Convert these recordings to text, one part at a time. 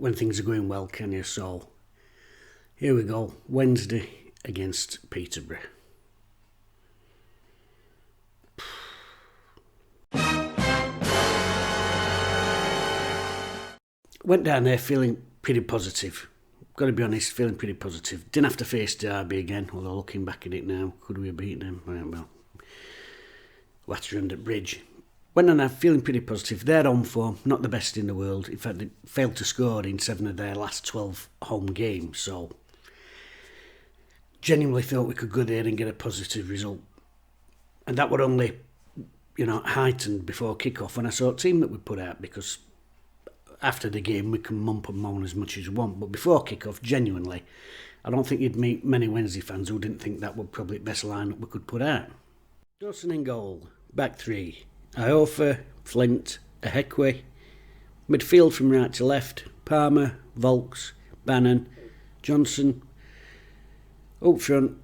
when things are going well, can you? So, here we go. Wednesday against Peterborough. Went down there feeling pretty positive. Got to be honest, feeling pretty positive. Didn't have to face Derby again, although looking back at it now, could we have beaten them? Well, Waterend at Bridge. Went on there feeling pretty positive. They're on form, not the best in the world. In fact, they failed to score in 7 of their last 12 home games, so genuinely thought we could go there and get a positive result. And that were only, heightened before kick-off when I saw a team that we put out, because after the game we can mump and moan as much as we want, but before kick-off, genuinely, I don't think you'd meet many Wednesday fans who didn't think that would probably be the best lineup we could put out. Dawson in goal, back three, Iofa, Flint, Ehekwe, midfield from right to left, Palmer, Volks, Bannon, Johnson, up front,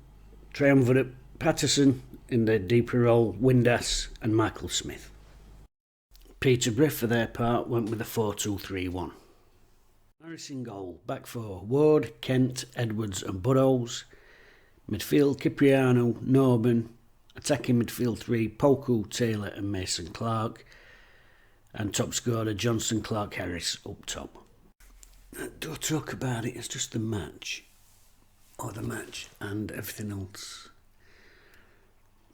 triumvirate, Patterson, in the deeper role, Windass and Michael Smith. Peterborough, for their part, went with a 4-2-3-1. Harris in goal, back four, Ward, Kent, Edwards and Burrows. Midfield, Cipriano, Norman. Attacking midfield three, Poku, Taylor and Mason Clark. And top scorer, Johnson, Clark, Harris up top. Don't talk about it, it's just the match. Or the match and everything else.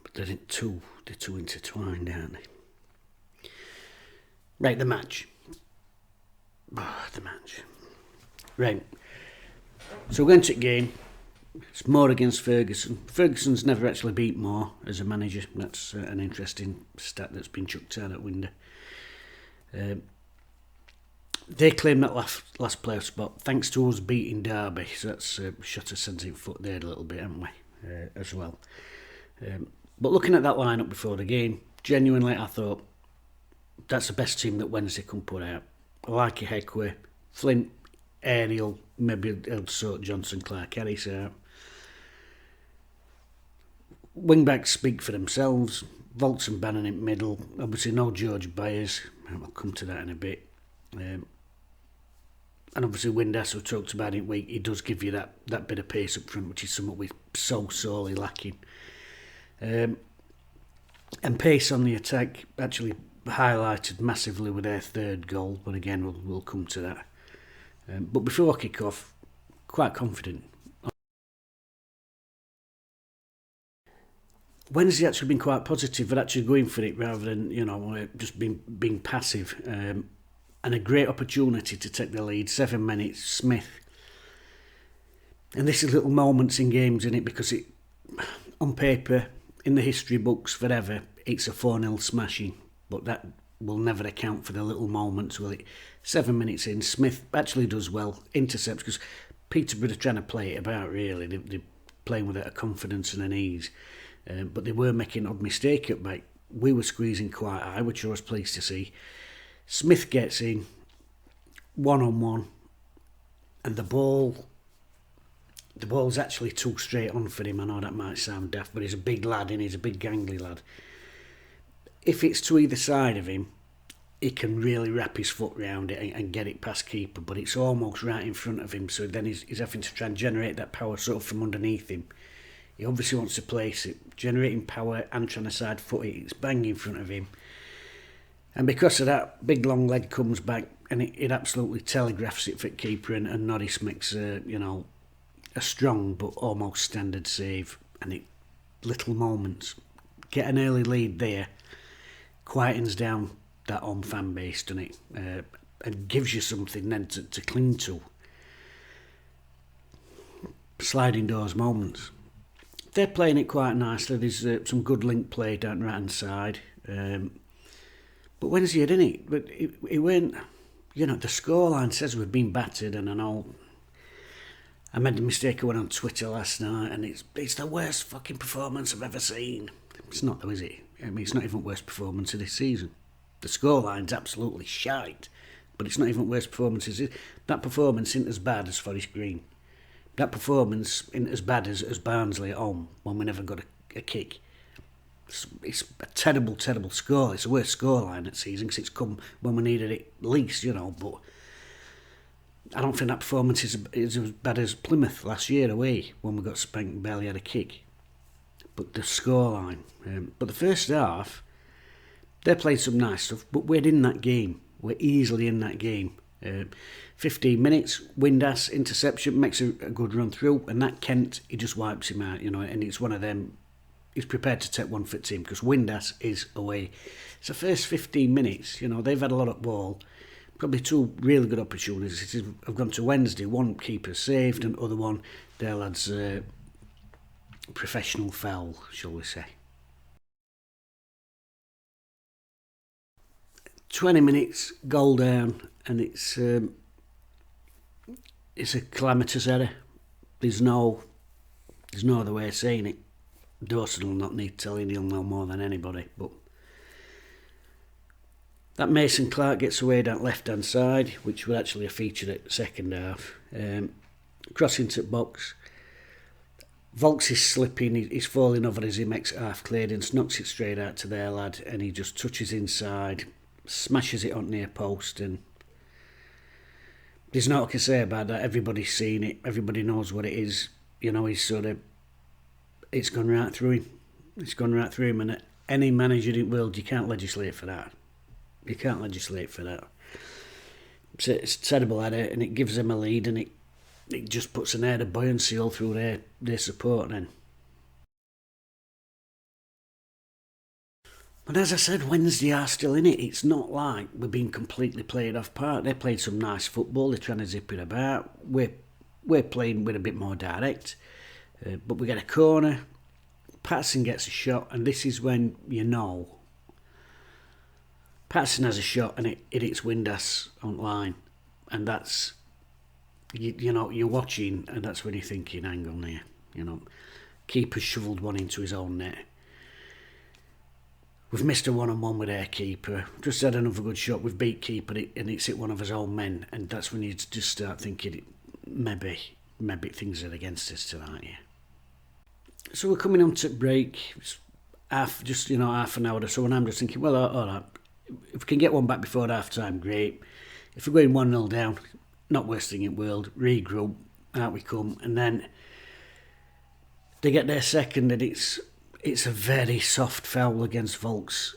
But they're too intertwined, aren't they? Right, the match. The match. Right. So we're going to the game. It's Moore against Ferguson. Ferguson's never actually beat Moore as a manager. That's an interesting stat that's been chucked out that window. They claim that last playoff spot thanks to us beating Derby. So that's shot us 17 foot there a little bit, haven't we? As well. But looking at that lineup before the game, genuinely I thought that's the best team that Wednesday can put out. I like Ehekwe, Flint, Ariel, maybe he'll sort Johnson, Clark, Harris out. Wing-backs speak for themselves. Volts and Bannon in middle. Obviously no George Byers. I'll come to that in a bit. And obviously Windass, we've talked about it week, he does give you that bit of pace up front, which is something we're so sorely lacking. And pace on the attack actually highlighted massively with their third goal, but again we'll come to that. But before kick-off, quite confident. Wednesday actually been quite positive, but actually going for it rather than just being passive. And a great opportunity to take the lead. 7 minutes, Smith. And this is little moments in games, isn't it? Because it, on paper, in the history books, forever, it's a 4-0 smashing. But that will never account for the little moments, will it? 7 minutes in, Smith actually does well, intercepts, because Peterborough are trying to play it about, really. They're playing with a confidence and an ease. But they were making an odd mistake at back. We were squeezing quite high, which I was pleased to see. Smith gets in, one-on-one, and the ball's actually too straight on for him. I know that might sound daft, but he's a big lad and he's a big gangly lad. If it's to either side of him, he can really wrap his foot round it and get it past keeper, but it's almost right in front of him, so then he's having to try and generate that power sort of from underneath him. He obviously wants to place it, generating power and trying to side foot it. It's bang in front of him. And because of that, big long leg comes back and it absolutely telegraphs it for the keeper, and Norris makes a strong but almost standard save. And little moments, get an early lead there, quietens down that home fan base, doesn't it? And gives you something then to cling to. Sliding doors moments. They're playing it quite nicely. There's some good link play down the right hand side. But Wednesday, didn't it? But it weren't, the scoreline says we've been battered, and I know I made the mistake. I went on Twitter last night, and it's the worst fucking performance I've ever seen. It's not though, is it? I mean, it's not even the worst performance of this season. The scoreline's absolutely shite, but it's not even the worst performance. That performance isn't as bad as Forest Green. That performance isn't as bad as Barnsley at home when we never got a kick. It's a terrible, terrible score. It's the worst scoreline that season because it's come when we needed it least, but I don't think that performance is as bad as Plymouth last year away when we got spanked and barely had a kick. But the scoreline, but the first half, they played some nice stuff, but we're in that game. We're easily in that game. 15 minutes, Windass interception, makes a good run through, and that Kent, he just wipes him out, and it's one of them. He's prepared to take one for the team because Windass is away. It's the first 15 minutes, they've had a lot of ball. Probably two really good opportunities. I've gone to Wednesday. One keeper saved, and other one, their lads, professional foul, shall we say. 20 minutes, goal down, and it's a calamitous error. There's no other way of saying it. Dawson will not need telling, he'll know more than anybody, but that Mason Clark gets away down left-hand side, which was actually a feature at the second half. Crossing to the box. Volks is slipping, he's falling over as he makes half clearance, knocks it straight out to their lad, and he just touches inside, smashes it on near post, and there's nothing I can say about that. Everybody's seen it, everybody knows what it is. He's it's gone right through him. It's gone right through him, and any manager in the world, you can't legislate for that. You can't legislate for that. It's a terrible at it, and it gives them a lead, and it just puts an air of buoyancy all through their support then. But as I said, Wednesday are still in it. It's not like we're being completely played off part. They played some nice football. They're trying to zip it about. We're playing with a bit more direct. But we get a corner. Patterson gets a shot, and this is when Patterson has a shot, and it hits Windass on line, and that's you're watching, and that's when you're thinking, hang on here, keeper shoveled one into his own net. We've missed a one-on-one with our keeper. Just had another good shot. We've beat keeper, and it's hit one of his own men, and that's when you just start thinking maybe things are against us tonight. Yeah. So we're coming on to break. It's half an hour or so, and I'm just thinking, well, all right. If we can get one back before half-time, great. If we're going 1-0 down, not worst thing in the world, regroup, out we come. And then they get their second, and it's a very soft foul against Volks.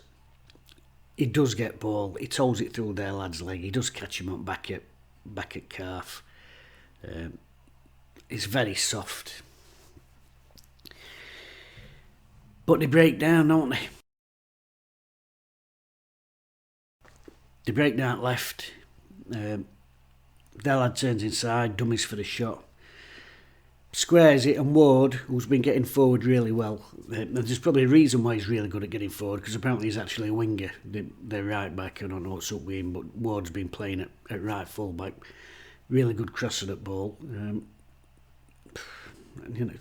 He does get ball. He toes it through their lad's leg. He does catch him up back at calf. It's very soft. But they break down, don't they? They break down left. Their lad turns inside, dummies for the shot. Squares it, and Ward, who's been getting forward really well, there's probably a reason why he's really good at getting forward, because apparently he's actually a winger. They're right back, I don't know what's up with him, but Ward's been playing at right full back. Really good crosser at ball.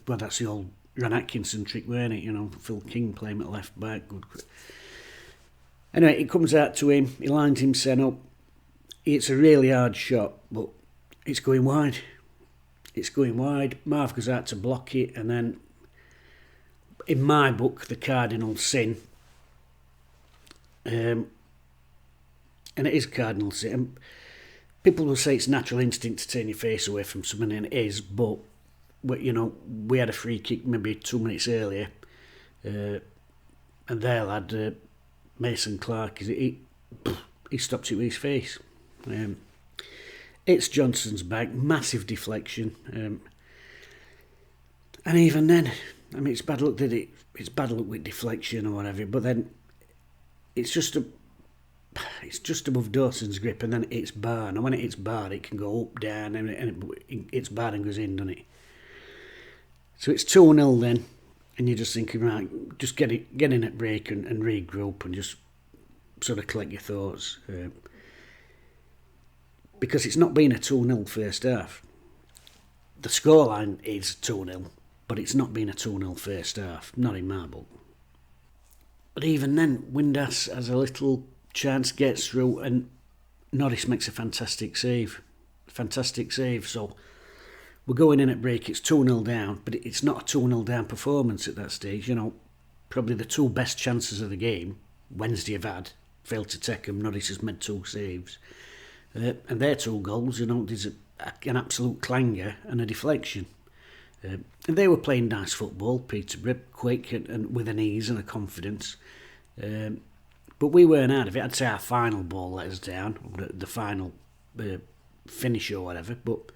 Well, that's the old Ron Atkinson trick, weren't it? Phil King playing at left back. Good. Anyway, it comes out to him. He lines himself up. It's a really hard shot, but it's going wide. It's going wide. Marv goes out to block it, and then, in my book, the cardinal sin. And it is cardinal sin. And people will say it's natural instinct to turn your face away from someone, and it is, but we had a free kick maybe 2 minutes earlier, and their lad, Mason Clark, he stopped it with his face. It's Johnson's back, massive deflection, and even then, it's bad luck that it's bad luck with deflection or whatever. But then it's just above Dawson's grip, and then it's bar. And when it hits bar, it can go up, down, and it's bar and goes in, doesn't it? So it's 2-0 then. And you're just thinking, right, just get in at break and regroup and just sort of collect your thoughts. Because it's not been a 2-0 first half. The scoreline is 2-0, but it's not been a 2-0 first half, not in my book. But even then, Windass has a little chance, gets through, and Norris makes a fantastic save. So we're going in at break, it's 2-0 down, but it's not a 2-0 down performance at that stage. Probably the two best chances of the game, Wednesday have had, failed to take them. Norris has made 2 saves. And their 2 goals, there's an absolute clanger and a deflection. And they were playing nice football, Peterborough, quick and with an ease and a confidence. But we weren't out of it. I'd say our final ball let us down, the final finish or whatever. But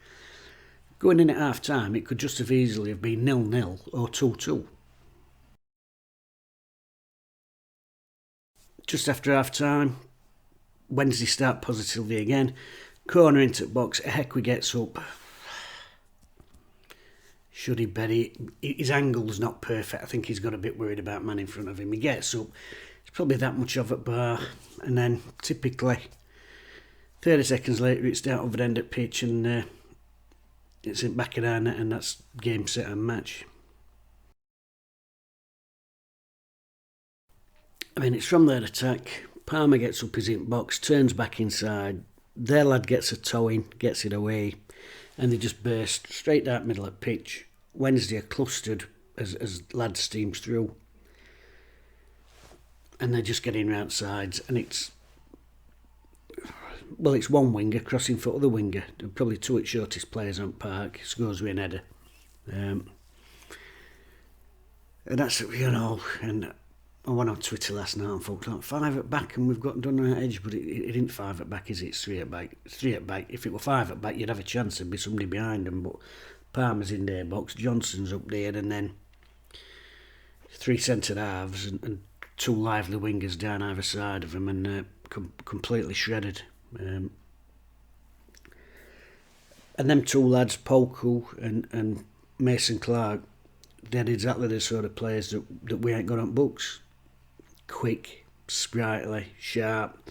going in at half time, it could just have easily have been 0-0 or 2-2. Just after half time, Wednesday start positively again. Corner into the box, Heckway gets up. Should he bet it? His angle's not perfect. I think he's got a bit worried about man in front of him. He gets up. It's probably that much of it bar. And then, typically, 30 seconds later, it's down over the end of pitch and it's in back of our net, and that's game, set and match. I mean, it's from their attack. Palmer gets up his in box, turns back inside. Their lad gets a toe in, gets it away, and they just burst straight down the middle of the pitch. Wednesday are clustered as lads steams through. And they're just getting round sides, and it's one winger crossing for other winger. Probably 2 of the shortest players on park. Scores with an header. And that's, and I went on Twitter last night and folks like 5 at back and we've got done on that edge, but it isn't 5 at back, is it? It's 3 at back. 3 at back. If it were 5 at back, you'd have a chance there'd be somebody behind them, but Palmer's in their box, Johnson's up there, and then 3 centre halves and 2 lively wingers down either side of him, and completely shredded. And them 2 lads, Polku and Mason Clark, they're exactly the sort of players that we ain't got on books. Quick, sprightly, sharp,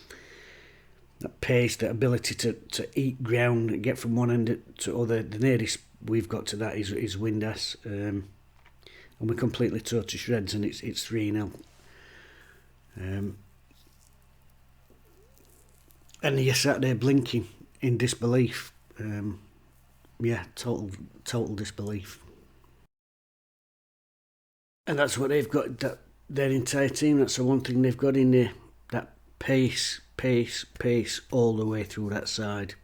that pace, that ability to eat ground and get from one end to other. The nearest we've got to that is Windass, and we're completely tore to shreds, and it's 3-0. And you're sat there blinking in disbelief. Total disbelief. And that's what they've got, their entire team. That's the one thing they've got in there. That pace all the way through that side.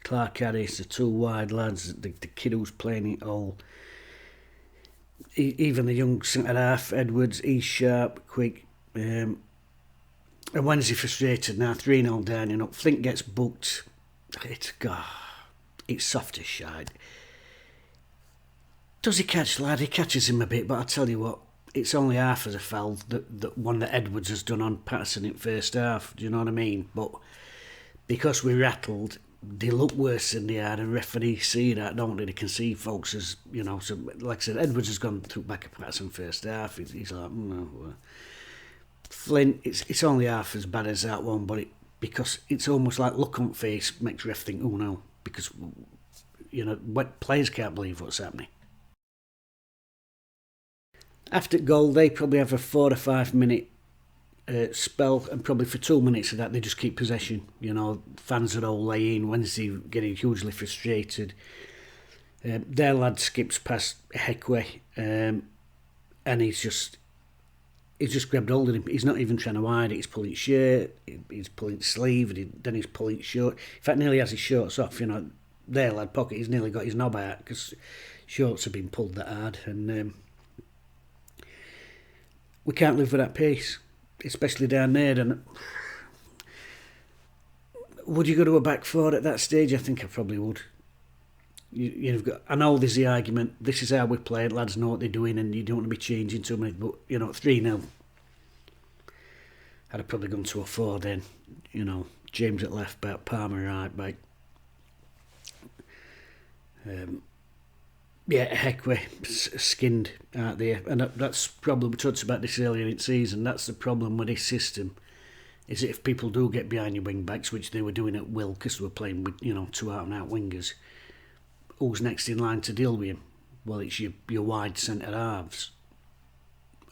Clark Harris, the 2 wide lads, the kid who's playing it all. Even the young centre half, Edwards, he's sharp, quick. And Wednesday frustrated now, 3-0 down and up. Flint gets booked. It's soft as shite. Does he catch the lad? He catches him a bit, but I tell you what, it's only half as a foul that one that Edwards has done on Patterson in first half. Do you know what I mean? But because we rattled, they look worse than they are, and referees see that, don't they? They can see folks as, so like I said, Edwards has gone through back of Patterson first half. He's like, no. Flint, it's only half as bad as that one, but because it's almost like look on face makes ref think, oh no, because, players can't believe what's happening. After goal, they probably have a 4 or 5 minute spell, and probably for 2 minutes of that, they just keep possession. Fans are all laying, Wednesday getting hugely frustrated. Their lad skips past Heckway, and he's just grabbed hold of him. He's not even trying to hide it. He's pulling shirt, he's pulling sleeve, then he's pulling short. In fact, nearly has his shorts off. Their lad pocket, he's nearly got his knob out because shorts have been pulled that hard, and we can't live with that pace, especially down there. And would you go to a back 4 at that stage? I think I probably would. I know there's the argument, this is how we play, lads know what they're doing and you don't want to be changing too many, but 3-0, I'd have probably gone to a 4 then. James at left back, Palmer right back. Heckway skinned out there, and that's probably, we talked about this earlier in the season, that's the problem with this system, is that if people do get behind your wing backs, which they were doing at will because they were playing with 2 out and out wingers, who's next in line to deal with him? Well, it's your wide centre halves.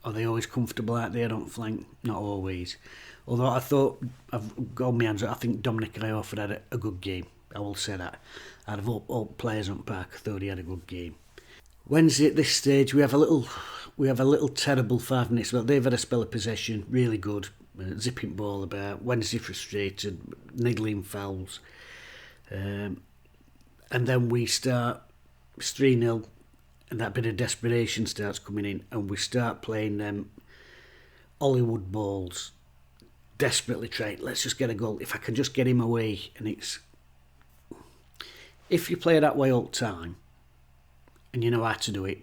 Are they always comfortable out there on flank? Not always. Although I thought, I've got my hands up, I think Dominic Iorford had a good game. I will say that. Out of all players on park, I thought he had a good game. Wednesday at this stage, we have a little terrible 5 minutes. Well, they've had a spell of possession, really good, zipping ball about. Wednesday frustrated, niggling fouls. And then we start, it's 3-0, and that bit of desperation starts coming in, and we start playing them Hollywood balls, desperately trying, let's just get a goal. If I can just get him away, and it's, if you play that way all the time, and you know how to do it,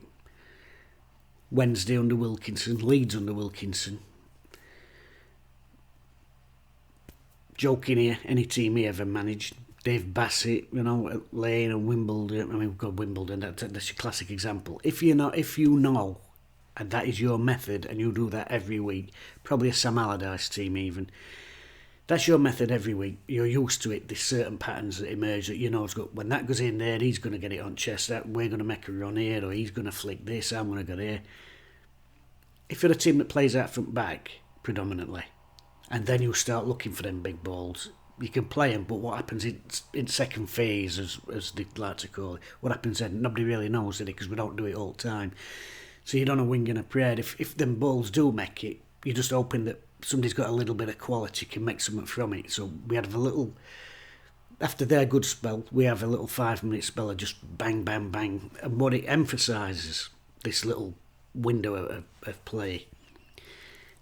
Wednesday under Wilkinson, Leeds under Wilkinson, joking here, any team he ever managed, Dave Bassett, you know, at Lane and Wimbledon. I mean, we've got Wimbledon. That's a classic example. If you know, and that is your method, and you do that every week, probably a Sam Allardyce team even. That's your method every week. You're used to it. There's certain patterns that emerge that you know. When that goes in there, he's going to get it on chest. That we're going to make a run here, or he's going to flick this. I'm going to go there. If you're a team that plays out front back predominantly, and then you start looking for them big balls, you can play them, but what happens in second phase, as they like to call it, what happens then? Nobody really knows, it, because we don't do it all the time. So you're on a wing and a prayer. If them balls do make it, you're just hoping that somebody's got a little bit of quality, can make something from it. So we have a little, after their good spell, we have a little 5-minute spell of just bang, bang, bang. And what it emphasises, this little window of play,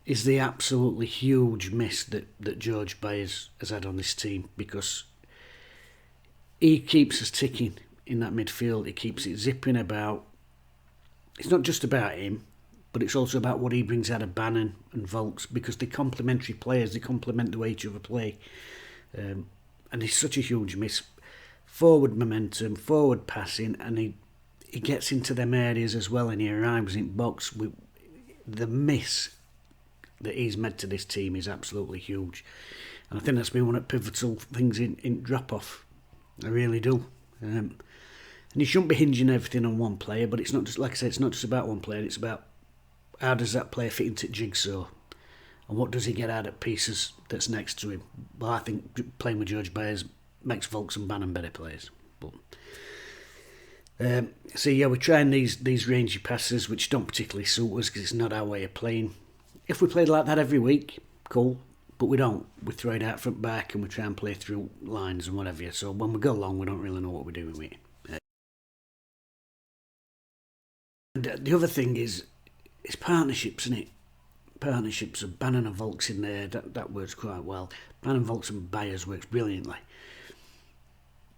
is the absolutely huge miss that George Byers has had on this team, because he keeps us ticking in that midfield. He keeps it zipping about. It's not just about him, but it's also about what he brings out of Bannon and Volks, because they're complementary players. They complement the way each other play. And it's such a huge miss. Forward momentum, forward passing, and he gets into them areas as well, and he arrives in box. The miss that he's made to this team is absolutely huge, and I think that's been one of the pivotal things in drop-off. I really do. And you shouldn't be hinging everything on one player, but it's not just, like I said, it's not just about one player. It's about how does that player fit into the jigsaw, and what does he get out of pieces that's next to him. Well, I think playing with George Byers makes Volks and Bannon better players. But so yeah, we're trying these rangy passes, which don't particularly suit us because it's not our way of playing. If we played like that every week, cool, but we don't. We throw it out front back and we try and play through lines and whatever. So when we go long, we don't really know what we're doing with it. And the other thing is partnerships, isn't it? Partnerships of Bannon and Volks in there, that works quite well. Bannon, Volks and Byers works brilliantly.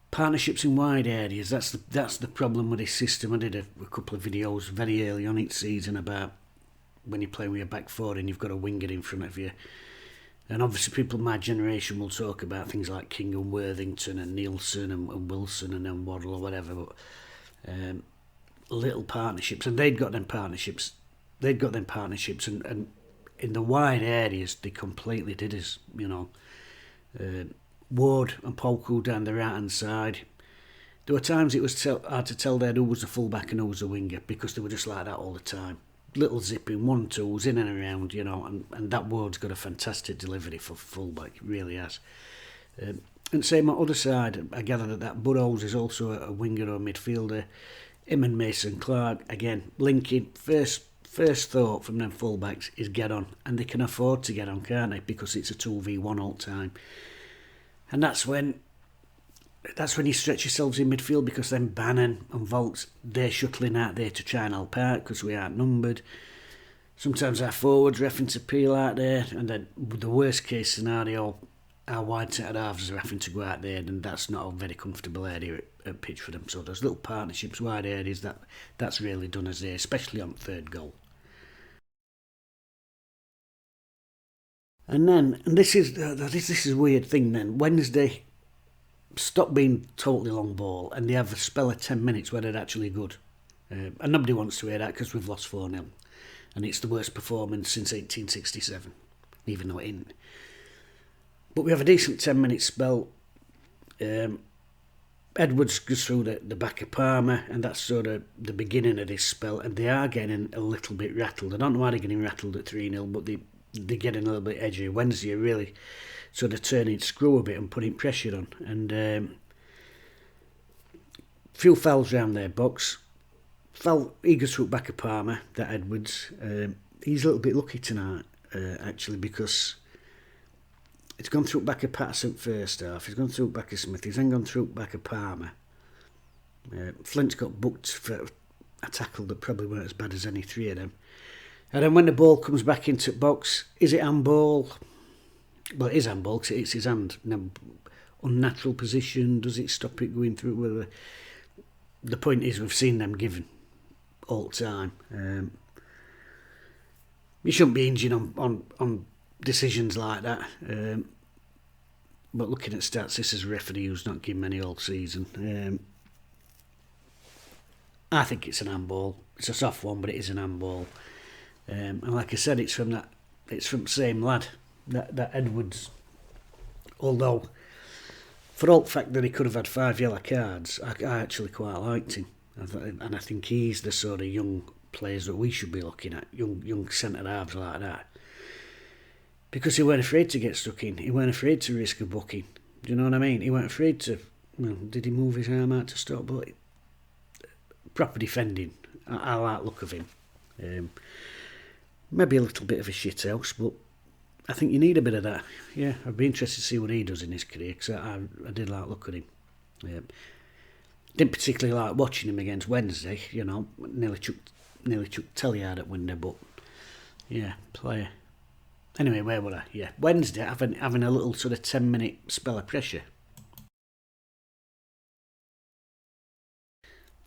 Partnerships in wide areas, that's the problem with this system. I did a couple of videos very early on each season about when you play with your back four and you've got a winger in front of you. And obviously people of my generation will talk about things like King and Worthington and Nielsen and Wilson and then Waddle or whatever, but little partnerships, and they'd got them partnerships and in the wide areas they completely did us, you know. Ward and Polku down the right hand side, there were times it was hard to tell there who was the fullback and who was the winger, because they were just like that all the time. Little zipping 1-2s in and around, you know, and that Ward's got a fantastic delivery for fullback, it really has. And same on the other side, I gather that Burrows is also a winger or a midfielder. Him and Mason Clark, again, linking. First thought from them fullbacks is get on, and they can afford to get on, can't they? Because it's a 2v1 all the time. And that's when you stretch yourselves in midfield, because then Bannon and Volks, they're shuttling out there to try and help out because we are outnumbered. Sometimes our forwards are having to peel out there, and then the worst case scenario, our wide centre halves are having to go out there, and that's not a very comfortable area at pitch for them. So those little partnerships, wide areas, that's really done us there, especially on third goal. And this is a weird thing then. Wednesday, stop being totally long ball, and they have a spell of 10 minutes where they're actually good. And nobody wants to hear that because we've lost 4-0. And it's the worst performance since 1867, even though it isn't. But we have a decent 10-minute spell. Edwards goes through the back of Palmer, and that's sort of the beginning of this spell, and they are getting a little bit rattled. I don't know why they're getting rattled at 3-0, but they're getting a little bit edgy. Wednesday are really sort of turning screw a bit and putting pressure on. And few fouls round their box. He goes through back of Palmer, that Edwards. He's a little bit lucky tonight, actually, because He's gone through back of Patterson first half. He's gone through back of Smith. He's then gone through back of Palmer. Flint's got booked for a tackle that probably weren't as bad as any three of them. And then when the ball comes back into the box, is it handball? Well, it is handball because it's his hand. Now, unnatural position, does it stop it going through? Well, the point is we've seen them given all the time. You shouldn't be hinging on decisions like that. But looking at stats, this is a referee who's not given many all season. I think it's an handball. It's a soft one, but it is an handball. And like I said, it's from the same lad, that Edwards. Although, for all the fact that he could have had 5 yellow cards, I actually quite liked him. And I think he's the sort of young players that we should be looking at, young centre-halves like that. Because he weren't afraid to get stuck in. He weren't afraid to risk a booking. Do you know what I mean? He weren't afraid to... did he move his arm out to stop? But proper defending. I like the look of him. Maybe a little bit of a shithouse, but I think you need a bit of that. Yeah, I'd be interested to see what he does in his career, because I did like the look at him. Didn't particularly like watching him against Wednesday, nearly chucked telly out at window, but yeah, player. Anyway, where were I? Yeah, Wednesday, having a little sort of 10-minute spell of pressure.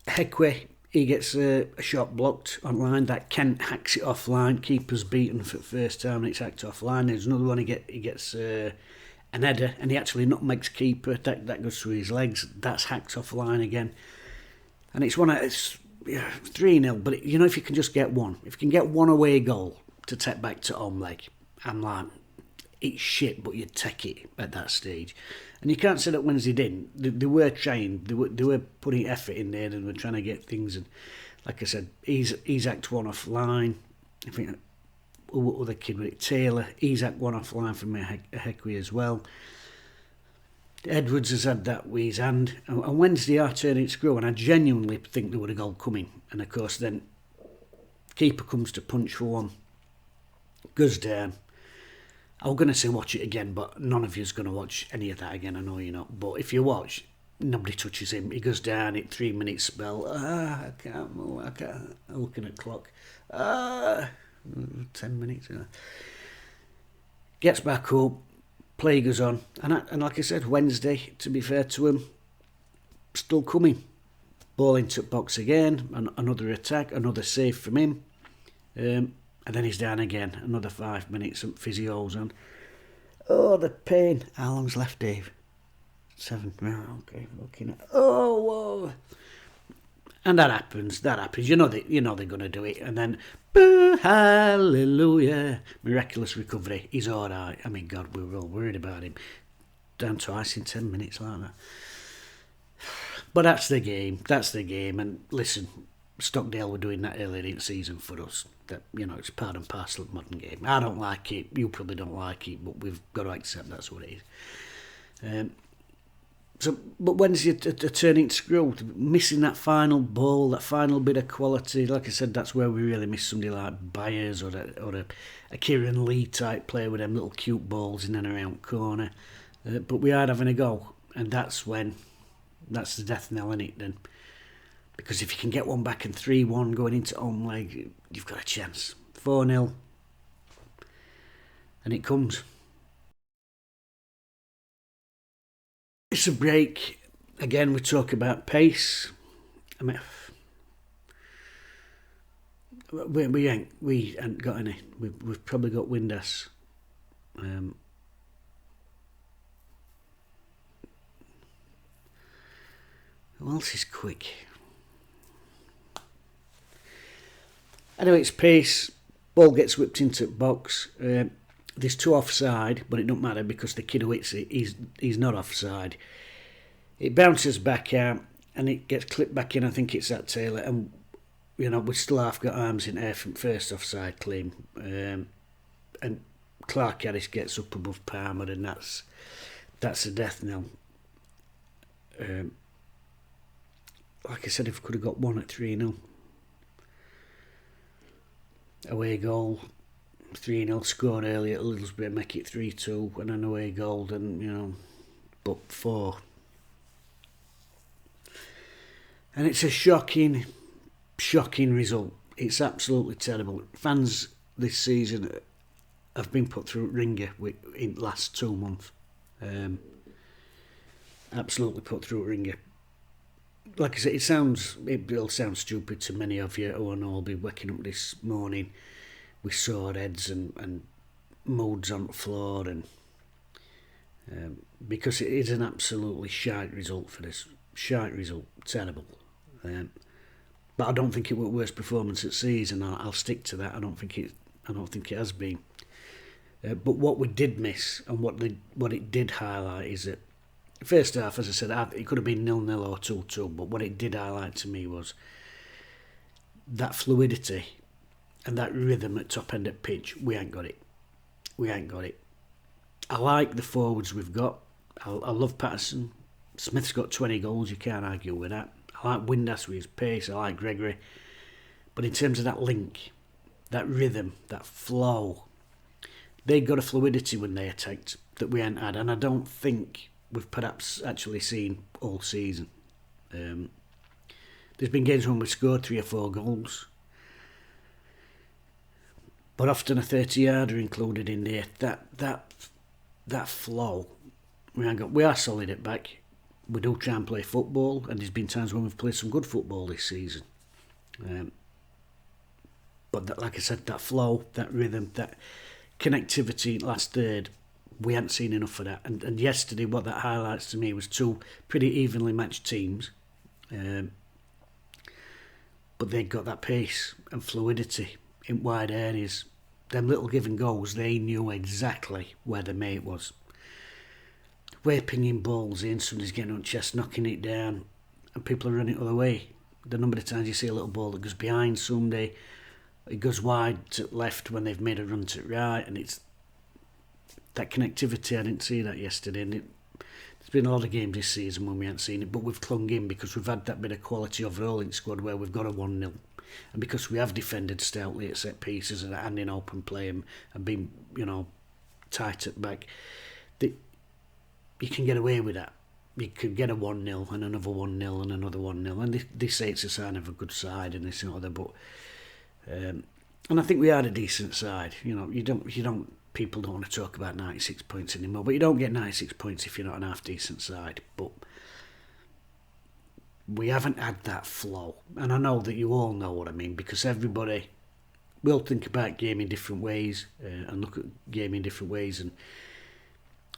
Heckway, he gets a shot blocked on line. That Kent hacks it offline. Keeper's beaten for the first time and it's hacked offline. There's another one, he gets an header and he actually nutmegs keeper. That goes through his legs. That's hacked offline again. And it's 3-0. But if you can just get one, if you can get one away goal to take back to home leg, I'm like, it's shit, but you'd take it at that stage. And you can't say that Wednesday didn't. They were trying. They were putting effort in there and were trying to get things. And like I said, he's hacked one offline. I think other kid with it, Taylor, he's hacked one offline from Heckway as well. Edwards has had that with his hand. And Wednesday are turning it screw, and I genuinely think there would have goal coming. And of course, then keeper comes to punch for one, goes down. I was going to say watch it again, but none of you is going to watch any of that again. I know you're not. But if you watch, nobody touches him. He goes down at 3 minute spell. I can't move. I can't. I'm looking at the clock. 10 minutes. Gets back up. Play goes on. And like I said, Wednesday, to be fair to him, still coming. Ball into the box again. Another attack. Another save from him. And then he's down again. Another 5 minutes. Some physios on. Oh, the pain. How long's left, Dave? 7. Okay, looking at. Oh, whoa. And that happens. You know they're going to do it. And then, hallelujah. Miraculous recovery. He's all right. I mean, God, we were all worried about him. Down twice in 10 minutes like that. But that's the game. And listen, Stockdale were doing that earlier in the season for us. That, it's part and parcel of modern game. I don't like it. You probably don't like it, but we've got to accept that's what it is. But when's you turning screw? Missing that final ball, that final bit of quality. Like I said, that's where we really miss somebody like Byers or a Kieran Lee type player with them little cute balls in and around corner. But we are having a go, and that's the death knell in it then. Because if you can get one back and 3-1 going into home leg, you've got a chance. 4-0. And it comes. It's a break. Again, we talk about pace. I mean, we ain't got any. We've probably got Windass. Who else is quick? Anyway, it's pace. Ball gets whipped into the box. There's 2 offside, but it don't matter because the kid who hits it, he's not offside. It bounces back out and it gets clipped back in. I think it's that Taylor, and we still half got arms in air from first offside claim. And Clark Harris gets up above Palmer, and that's a death knell. Like I said, if we could have got one at 3-0. Away goal. 3-0 scored early at Littlebury, make it 3-2 and an away goal, and but 4. And it's a shocking result. It's absolutely terrible. Fans this season have been put through ringer in the last 2 months. Absolutely put through ringer. Like I said, it'll sound stupid to many of you who I know will be waking up this morning with sore heads and moods on the floor, and because it is an absolutely shite result for this. Shite result, terrible. But I don't think it was worst performance at season. I'll stick to that. I don't think it has been. But what we did miss, and what it did highlight, is that first half, as I said, it could have been 0-0 or 2-2. But what it did highlight to me was that fluidity and that rhythm at top end of pitch. We ain't got it. I like the forwards we've got. I love Patterson. Smith's got 20 goals. You can't argue with that. I like Windass with his pace. I like Gregory. But in terms of that link, that rhythm, that flow, they got a fluidity when they attacked that we hadn't had, and I don't think we've perhaps actually seen all season. There's been games when we've scored 3 or 4 goals, but often a 30-yarder included in there. That flow, we are solid at back. We do try and play football, and there's been times when we've played some good football this season. But like I said, that flow, that rhythm, that connectivity last third, we hadn't seen enough of that. And yesterday, what that highlights to me was 2 pretty evenly matched teams. But they got that pace and fluidity in wide areas. Them little given goals, they knew exactly where the mate was. We're pinging balls in, somebody's getting on chest, knocking it down, and people are running the other way. The number of times you see a little ball that goes behind somebody, it goes wide to left when they've made a run to right, and it's that connectivity. I didn't see that yesterday, and there's been a lot of games this season when we haven't seen it, but we've clung in because we've had that bit of quality overall in the squad where we've got a 1-0, and because we have defended stoutly at set pieces and in open play and been, tight at back, you can get away with that. You could get a 1-0 and another 1-0 and another 1-0, and they say it's a sign of a good side and this and other, but and I think we are a decent side. People don't want to talk about 96 points anymore, but you don't get 96 points if you're not an half decent side. But we haven't had that flow, and I know that you all know what I mean, because everybody will think about game in different ways and look at game in different ways, and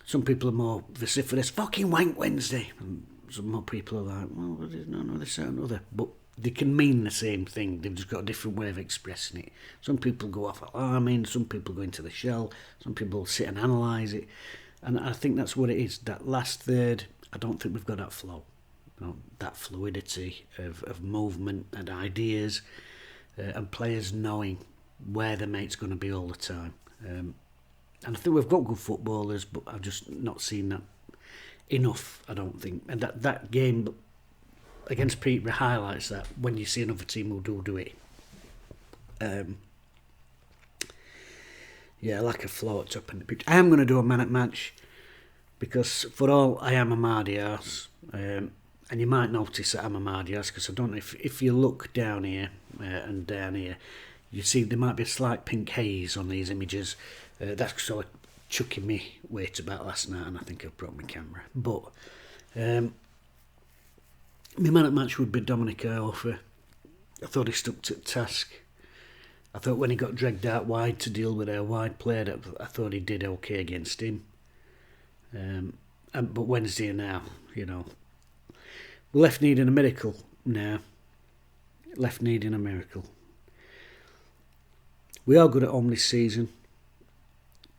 some people are more vociferous, fucking wank Wednesday, and some more people are like, well, no, this and other, but they can mean the same thing. They've just got a different way of expressing it. Some people go off alarming, some people go into the shell, some people sit and analyse it, and I think that's what it is. That last third, I don't think we've got that flow, that fluidity of movement and ideas, and players knowing where their mate's going to be all the time. And I think we've got good footballers, but I've just not seen that enough, I don't think. And that game against Peterborough highlights that, when you see another team who do it. Like a flow at top end of the pitch. I am going to do a man at match, because for all I am a mardy arse, and you might notice that I'm a mardy arse, because I don't know if you look down here and down here, you see there might be a slight pink haze on these images. That's sort of chucking me weight about last night, and I think I've brought my camera. But my man at match would be Dominic Iorfa. I thought he stuck to task. I thought when he got dragged out wide to deal with our wide player, I thought he did okay against him. But Wednesday now, we're left needing a miracle now. Left needing a miracle. We are good at home this season.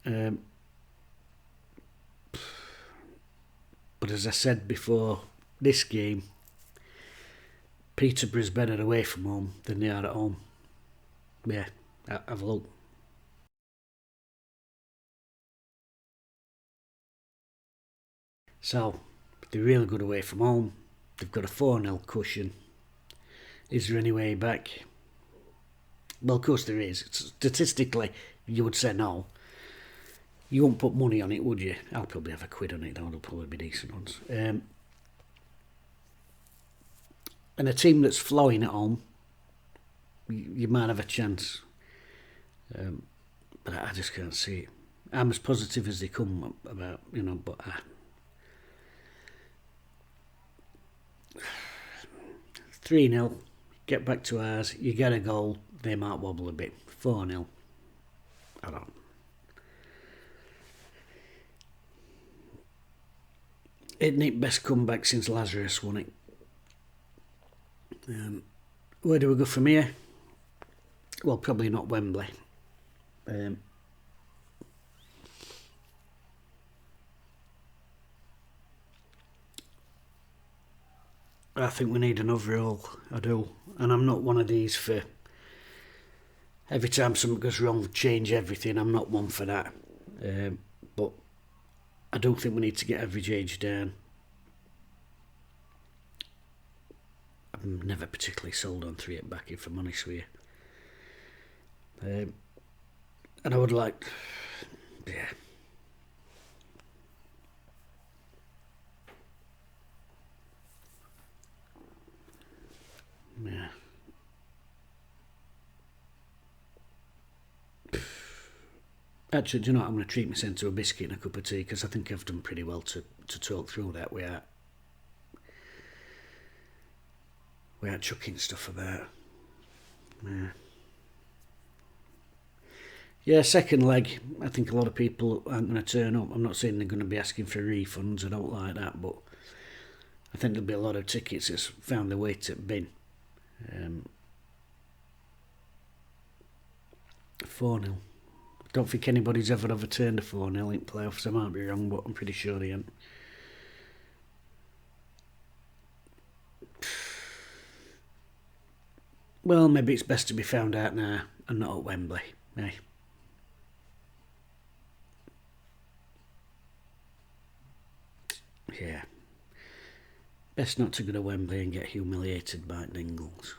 But as I said before, this game, Peterborough's better away from home than they are at home. Yeah, have a look. So, they're really good away from home. They've got a 4-0 cushion. Is there any way back? Well, of course there is. Statistically, if you would say no. You wouldn't put money on it, would you? I'll probably have a quid on it, though. It'll probably be decent ones. And a team that's flowing at home, you might have a chance. But I just can't see it. I'm as positive as they come about, but 3-0, get back to ours, you get a goal, they might wobble a bit. 4-0, I don't. Isn't it best comeback since Lazarus won it? Where do we go from here? Well, probably not Wembley. I think we need an overhaul. I do. And I'm not one of these for every time something goes wrong, change everything. I'm not one for that. But I don't think we need to get average age down. I'm never particularly sold on 3 at back, if I'm honest with you. And I would like... Yeah. Yeah. Actually, do you know what? I'm going to treat myself to a biscuit and a cup of tea, because I think I've done pretty well to talk through that without chucking stuff about. Yeah, second leg, I think a lot of people aren't going to turn up. I'm not saying they're going to be asking for refunds, I don't like that, but I think there'll be a lot of tickets that's found their way to bin. 4-0. Don't think anybody's ever overturned a 4-0 in playoffs. I might be wrong, but I'm pretty sure they ain't. Well, maybe it's best to be found out now and not at Wembley, eh? Yeah. Best not to go to Wembley and get humiliated by Dingles.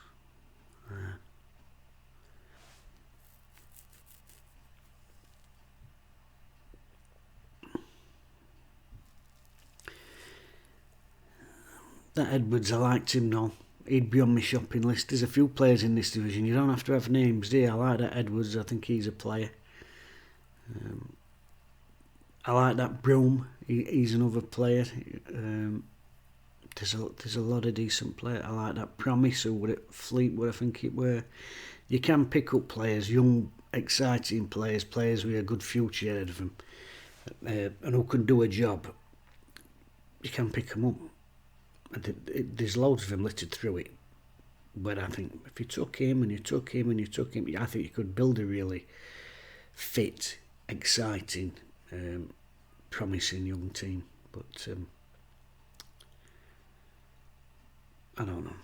That Edwards, I liked him though. He'd be on my shopping list. There's a few players in this division. You don't have to have names, do you? I like that Edwards. I think he's a player. I like that Broom. He's another player. There's a lot of decent players. I like that Promise, who were at Fleetwood, I think it were. You can pick up players, young, exciting players with a good future ahead of them, and who can do a job. You can pick them up. There's loads of them littered through it, but I think if you took him and you took him and you took him, I think you could build a really fit, exciting, promising young team. But I don't know.